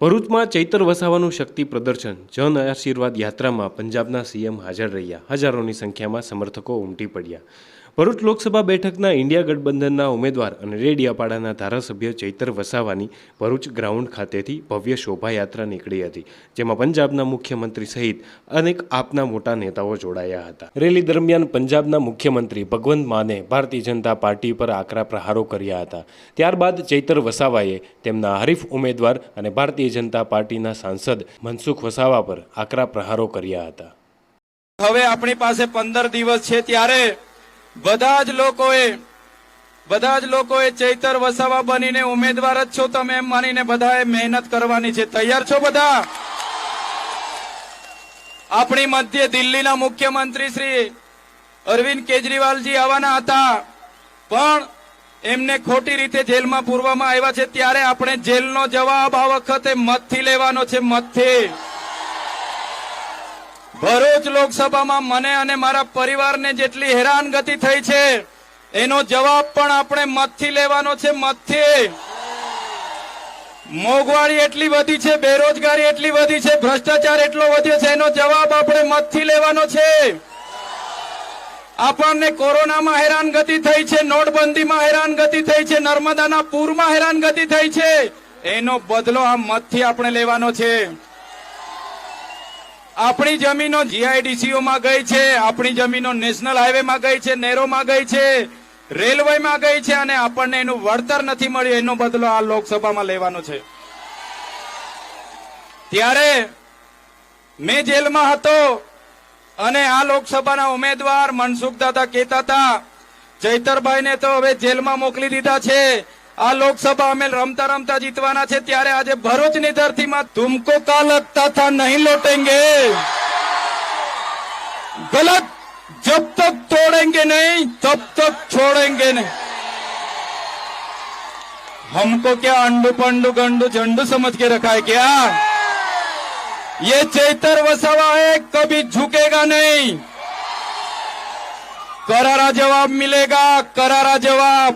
ભરૂચમાં ચૈતર વસાવાનું શક્તિ પ્રદર્શન જન આશીર્વાદ યાત્રામાં પંજાબના સીએમ હાજર રહ્યા. હજારોની સંખ્યામાં સમર્થકો ઉમટી પડ્યા. ભરૂચ લોકસભા બેઠકના ઇન્ડિયા ગઠબંધનના ઉમેદવાર અને રેડિયાપાડાના ધારાસભ્ય ચૈતર વસાવાની ભરૂચ ગ્રાઉન્ડ ખાતેથી ભવ્ય શોભાયાત્રા નીકળી હતી, જેમાં પંજાબના મુખ્યમંત્રી સહિત અનેક આપના મોટા નેતાઓ જોડાયા હતા. રેલી દરમિયાન પંજાબના મુખ્યમંત્રી ભગવંત માને ભારતીય જનતા પાર્ટી પર આકરા પ્રહારો કર્યા હતા. ત્યારબાદ ચૈતર વસાવાએ તેમના હરીફ ઉમેદવાર અને ભારતીય જનતા પાર્ટીના સાંસદ મનસુખ વસાવા પર આકરા પ્રહારો કર્યા હતા. હવે આપણી પાસે 15 દિવસ છે, ત્યારે બધા જ લોકોએ ચૈતર વસાવા બનીને ઉમેદવાર જ છો તમે એમ માનીને બધાએ મહેનત કરવાની છે. તૈયાર છો બધા? આપણી મધ્ય દિલ્હીના મુખ્યમંત્રી શ્રી અરવિંદ કેજરીવાલજી આવવાના હતા, પણ એમને ખોટી રીતે જેલમાં પૂરવામાં આવ્યા છે. ત્યારે આપણે જેલનો જવાબ આ વખતે મતથી લેવાનો છે, મતથી. ભરૂચ લોકસભામાં મને અને મારા પરિવારને જેટલી હેરાનગતિ થઈ છે એનો જવાબ પણ આપણે મતથી લેવાનો છે, મતથી. મોંઘવારી એટલી વધી છે, બેરોજગારી એટલી વધી છે, ભ્રષ્ટાચાર એટલો વધ્યો છે, એનો જવાબ આપણે મતથી લેવાનો છે. આપણને કોરોનામાં હેરાનગતિ થઈ છે, નોટબંધીમાં હેરાનગતિ થઈ છે, નર્મદાના પૂરમાં હેરાનગતિ થઈ છે, એનો બદલો આ મતથી આપણે લેવાનો છે. આપણી જમીનો જીઆઈડીસીઓમાં ગઈ છે, આપણી જમીનો નેશનલ હાઈવેમાં ગઈ છે, નહેરોમાં ગઈ છે, રેલવેમાં ગઈ છે, અને આપણને એનું વળતર નથી મળ્યું. એનો બદલો આ લોકસભામાં લેવાનો છે. ત્યારે મેં જેલમાં હતો અને આ લોકસભાના ઉમેદવાર મનસુખ દાદા કહેતા હતા, ચૈતરભાઈને તો હવે જેલમાં મોકલી દીધા છે, આ લોકસભા અમે રમતા રમતા જીતવાના છે. ત્યારે આજે ભરૂચની ધરતીમાં તુમકો કા લગતા થા નહીં લौटेंगे, गलत जब तक तोड़ेंगे नहीं तब तक छोड़ेंगे नहीं. हमको क्या अंडू पंडू गंडू झंडू समझ के रखा है क्या? ये चैतर वसावा है, कभी झुकेगा नहीं. करारा जवाब मिलेगा, करारा जवाब.